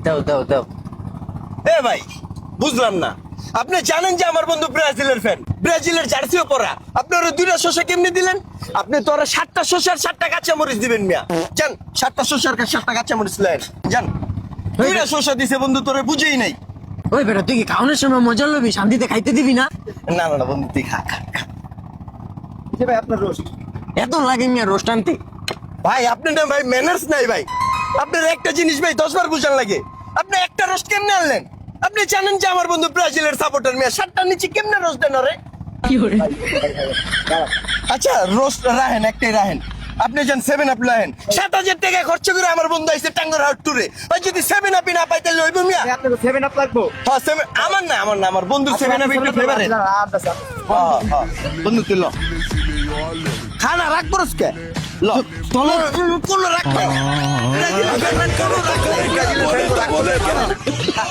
দাও দাও দাও। এ ভাই বুঝলাম না, আপনি জানেন যে আমার বন্ধু ব্রাজিলের ফ্যান, ব্রাজিলের জার্সিও পরা, আপনি ওরা 2টা শসা কেমনি দিলেন? আপনি তো ওরা 7টা শসার 7টা কাঁচামরিচ দিবেন মিয়া। জান 7টা শসার 7টা কাঁচামরিচ লেন জান। 2টা শসা দিছে বন্ধু, তোরে বুঝেই নাই। ওই বেটা তুই কি খাওয়ানোর সময় মজা লবি, শান্তিতে খাইতে দিবি না? না না না বন্ধু তুই খা খা খা। ভাই আপনার রোস্ট। এত লাগে মিয়া রোস্ট আনতে? ভাই আপনি না ভাই ম্যানার্স নাই ভাই, আপনার একটা জিনিস ভাই 10 বার বুঝান লাগে। আপনি একটা রোস্ট কেমনে আনলেন? আপনি জানেন যে আমার বন্ধু ব্রাজিলের সাপোর্টার মিয়া, 7টার নিচে কেমনে রোস্ট দেন ওরে? আচ্ছা রোস্ট রাহেন, একটাই রাহেন। আপনি যান 7 আপ লাহেন, 7,000 টাকা খরচ করে আমার বন্ধু আইছে টাঙ্গার হাট ট্যুরে। ভাই যদি 7 আপই না পাইতে লইব মিয়া। আপনাকে 7 আপ লাগবো? হ্যাঁ 7 আমার না আমার বন্ধু 7 আপ একটু ফেভারিট। হ্যাঁ বন্ধু তুই ল খানা রাখ বরস কে ল তোলো কোন রাখ ব্রাজিলের ফ্যান কোন রাখ ব্রাজিলের ফ্যান রাখ